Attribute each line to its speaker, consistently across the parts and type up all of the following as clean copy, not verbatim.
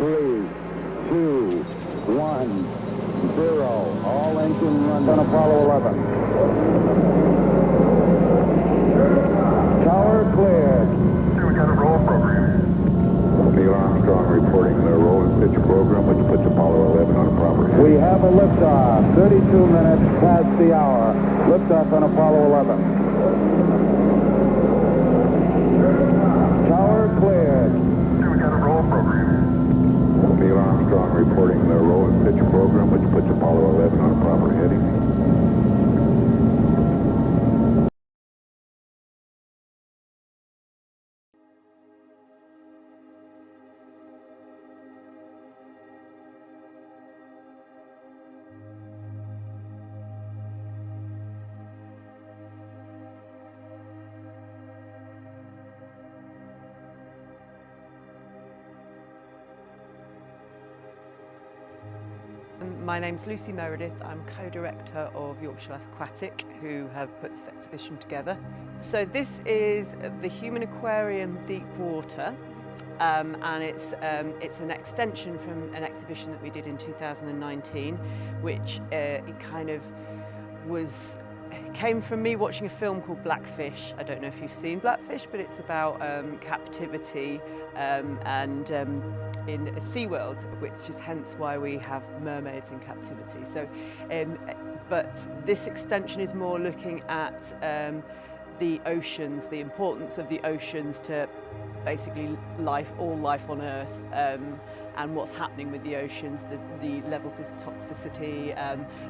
Speaker 1: 3, 2, 1, 0. All engine runs on Apollo 11. Tower cleared.
Speaker 2: We got a roll program.
Speaker 3: Neil Armstrong reporting the roll and pitch program, which puts Apollo 11 on a proper heading.
Speaker 1: We have a liftoff, 32 minutes past the hour. Liftoff on Apollo 11. Tower cleared.
Speaker 2: We got a roll program.
Speaker 3: Neil Armstrong reporting the roll and pitch program, which puts Apollo 11 on a proper heading.
Speaker 4: My name's Lucy Meredith. I'm co-director of Yorkshire Aquatic, who have put this exhibition together. So this is the Human Aquarium Deep Water, and it's an extension from an exhibition that we did in 2019, which it kind of came from me watching a film called Blackfish. I don't know if you've seen Blackfish, but it's about captivity and in a SeaWorld, which is hence why we have mermaids in captivity. So, but this extension is more looking at the oceans, the importance of the oceans to basically all life on Earth, and what's happening with the oceans, the levels of toxicity,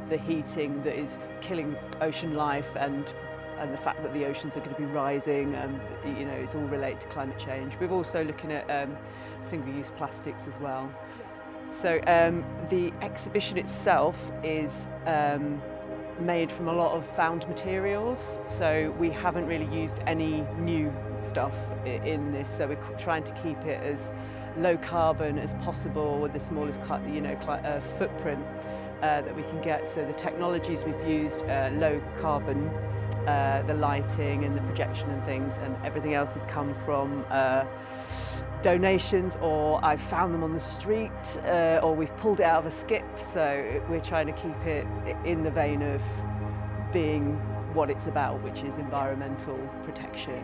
Speaker 4: the heating that is killing ocean life, and the fact that the oceans are going to be rising, you know, it's all related to climate change. We're also looking at single-use plastics as well. So the exhibition itself is made from a lot of found materials, so we haven't really used any new stuff in this, so we're trying to keep it as low carbon as possible with the smallest footprint that we can get. So the technologies we've used, low carbon, the lighting and the projection and things, and everything else has come from donations, or I've found them on the street, or we've pulled it out of a skip. So we're trying to keep it in the vein of being what it's about, which is environmental protection.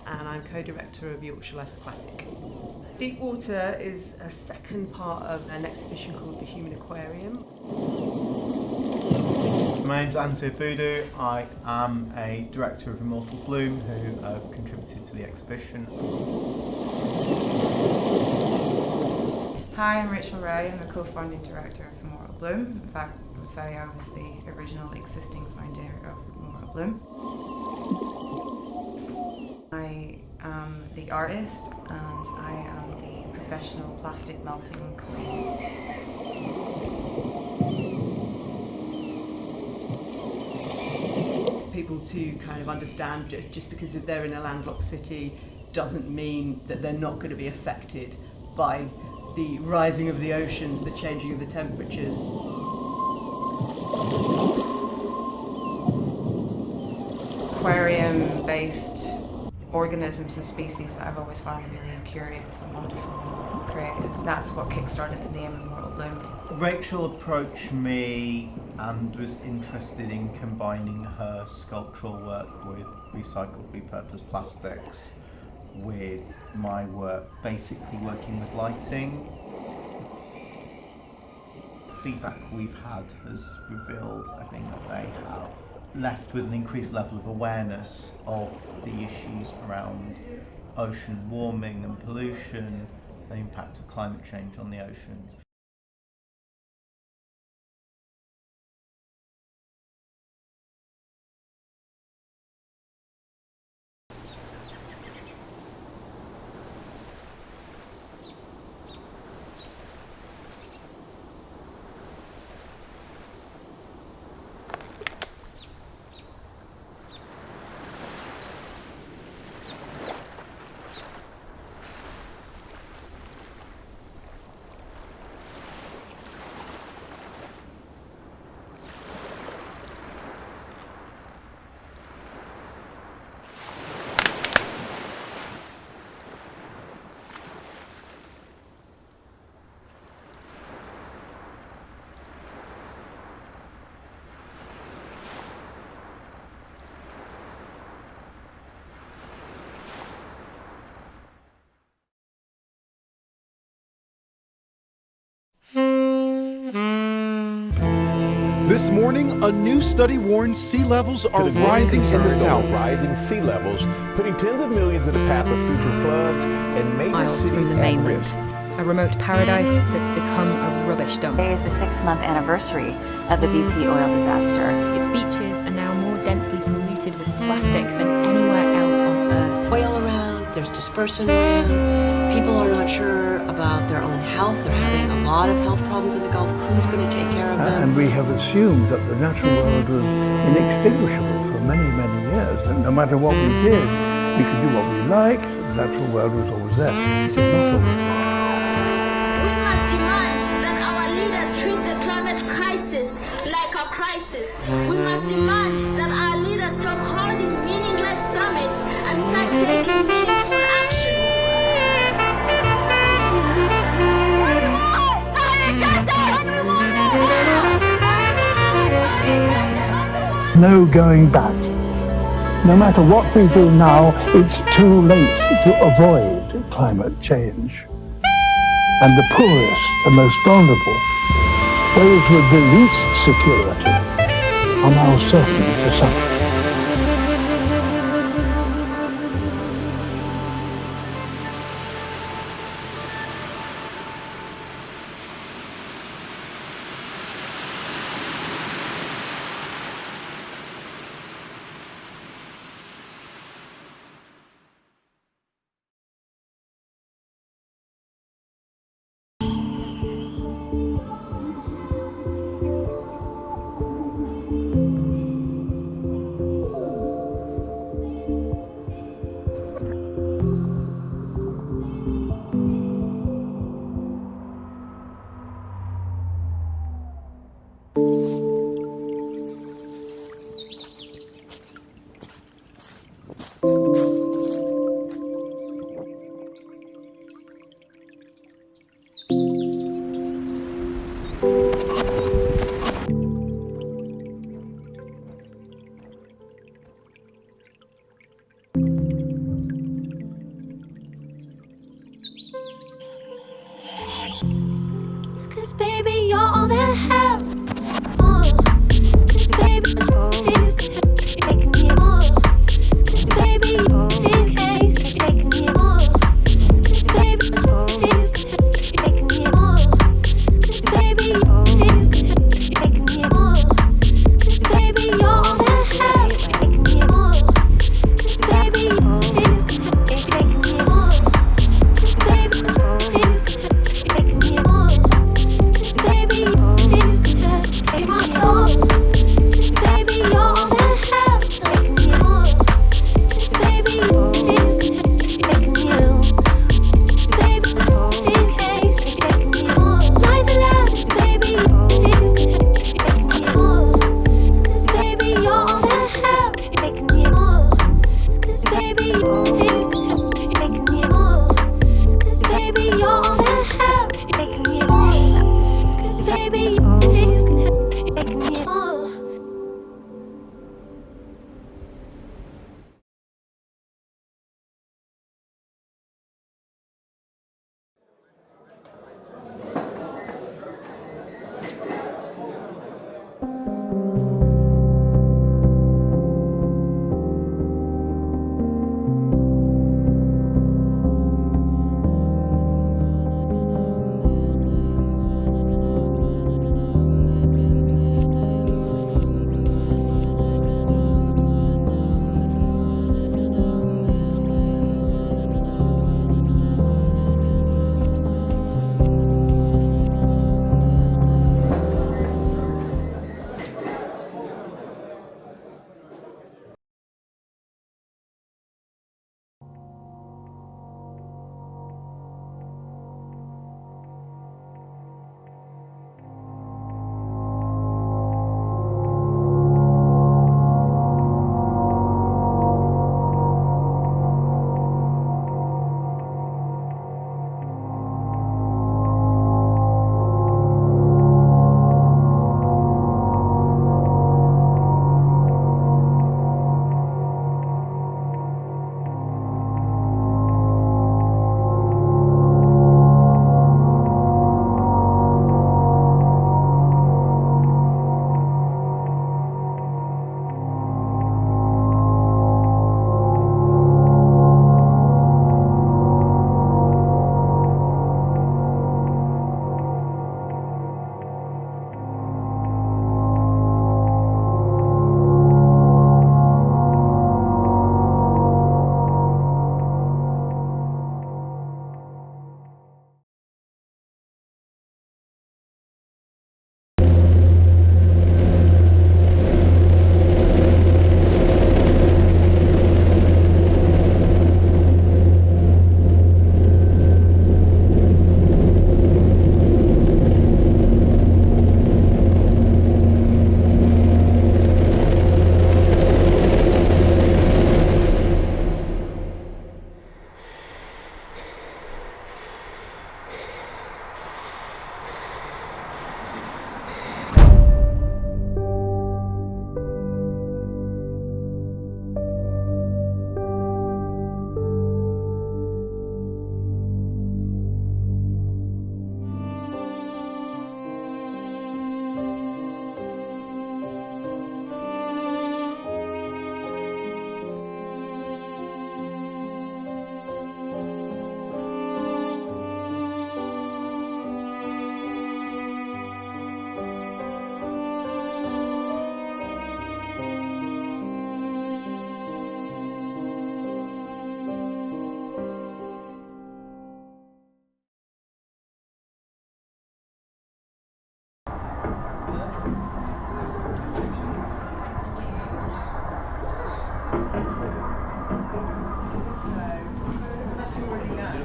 Speaker 4: and I'm co-director of Yorkshire Life Aquatic. Deep water is a second part of an exhibition called the Human Aquarium.
Speaker 5: My name's Anzu Budu. I am a director of Immortal Bloom who contributed to the exhibition.
Speaker 6: Hi, I'm Rachel Ray. I'm the co-founding director of Immortal Bloom. In fact, I would say I was the original existing founder of Immortal Bloom. I am the artist and I am the professional plastic melting queen.
Speaker 4: People to kind of understand just because they're in a landlocked city doesn't mean that they're not going to be affected by the rising of the oceans, the changing of the temperatures.
Speaker 6: Aquarium-based organisms and species that I've always found really curious and wonderful and creative. That's what kickstarted the name Immortal Bloom.
Speaker 5: Rachel approached me and was interested in combining her sculptural work with recycled, repurposed plastics with my work, basically working with lighting. Feedback we've had has revealed, I think, that they have left with an increased level of awareness of the issues around ocean warming and pollution, the impact of climate change on the oceans.
Speaker 7: This morning, a new study warns sea levels are rising in the south.
Speaker 8: Rising sea levels, putting tens of millions in the path of future floods and major
Speaker 9: miles
Speaker 8: cities
Speaker 9: from the
Speaker 8: at
Speaker 9: mainland.
Speaker 8: risk.
Speaker 9: A remote paradise that's become a rubbish dump.
Speaker 10: Today is the 6-month anniversary of the BP oil disaster.
Speaker 9: Its beaches are now more densely polluted with plastic than anywhere else on Earth.
Speaker 11: Oil around, there's dispersion around. People are not sure about their own health. They're having a lot of health problems in the Gulf. Who's going to take care of them?
Speaker 12: And we have assumed that the natural world was inextinguishable for many, many years. And no matter what we did, we could do what we liked. The natural world was always there. It is not always there.
Speaker 13: We must demand that our leaders treat the climate crisis like a crisis. We must demand that our leaders stop holding meaningless summits and start taking meaningful action.
Speaker 12: No going back. No matter what we do now, it's too late to avoid climate change. And the poorest, the most vulnerable, those with the least security, are now certain to suffer.
Speaker 13: baby, you're all they have. Baby, please take me more. Baby, please take me more. Baby, please take me more. Baby, please take me more. Baby, you're all they have. Take me more. Baby, please take me more. Baby, please take me more. Baby, please take my soul. Baby, you're all they have. Take me more. Baby, please take me more. Baby, please take me more. Light the lamps, baby, please take me more. 'Cause baby, you're all they have. Take me more. 'Cause baby, please take me more. 'Cause baby, you're all they have. Take me more. 'Cause baby, please take me more.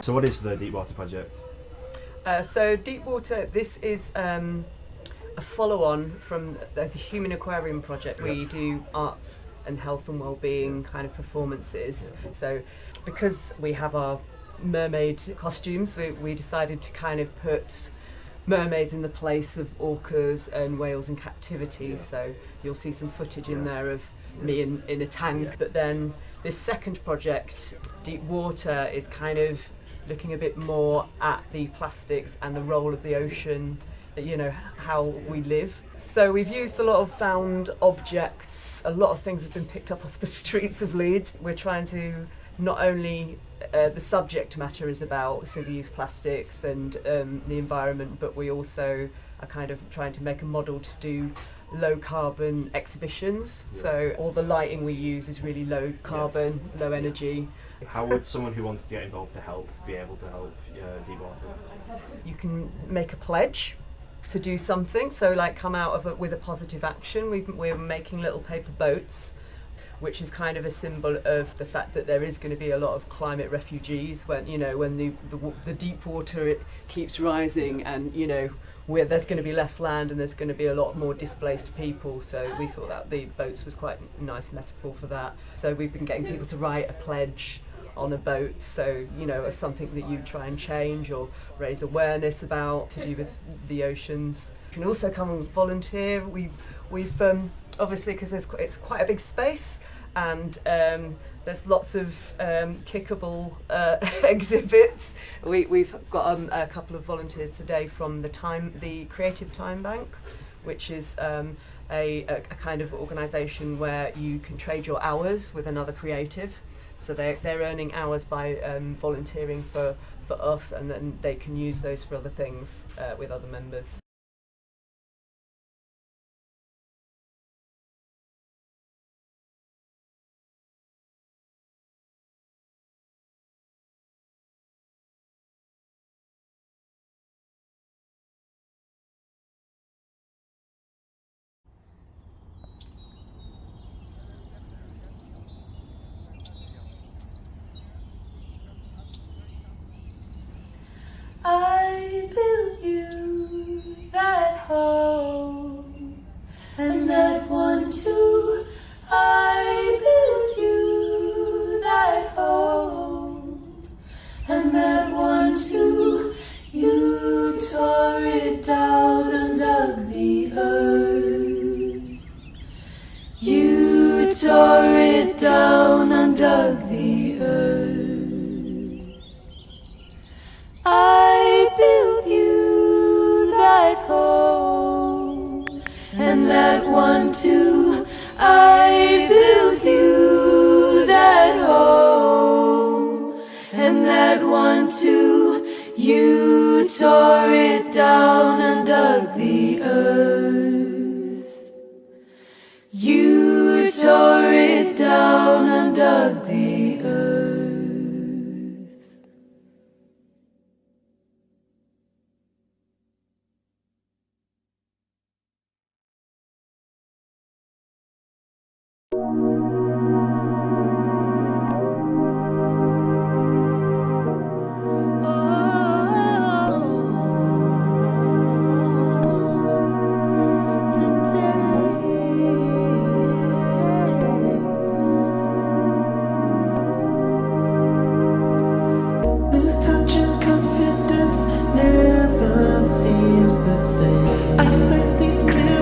Speaker 14: So what is the Deepwater project?
Speaker 4: So Deepwater, this is a follow-on from the Human Aquarium project. We do arts and health and well-being kind of performances. So because we have our mermaid costumes, we decided to kind of put mermaids in the place of orcas and whales in captivity. So you'll see some footage in there of me in a tank. But then this second project, Deepwater, is kind of looking a bit more at the plastics and the role of the ocean how we live. So we've used a lot of found objects. A lot of things have been picked up off the streets of Leeds. We're trying to not only the subject matter is about single-use plastics and the environment, but we also are kind of trying to make a model to do low carbon exhibitions.
Speaker 14: Yeah.
Speaker 4: So all the lighting we use is really low carbon, low energy.
Speaker 14: How would someone who wanted to get involved to help be able to help Deepwater?
Speaker 4: You can make a pledge to do something, so like come out of it with a positive action. We're making little paper boats, which is kind of a symbol of the fact that there is going to be a lot of climate refugees when the deep water it keeps rising, and where there's going to be less land and there's going to be a lot more displaced people. So we thought that the boats was quite a nice metaphor for that. So we've been getting people to write a pledge on a boat, so something that you try and change or raise awareness about to do with the oceans. You can also come and volunteer. We've obviously, because it's quite a big space, and there's lots of kickable exhibits. We've got a couple of volunteers today from the Creative Time Bank, which is a kind of organisation where you can trade your hours with another creative. So they're earning hours by volunteering for us, and then they can use those for other things with other members.
Speaker 15: I built you that home, and that one too. I built you that home, and that one too. You tore it down and dug the earth. You tore it down and dug the earth. I built you that home, and that one too. I built you that home, and that one too. You tore it down and dug the earth. You tore it down and dug the earth. This touch and confidence never seems the same. I sense these clear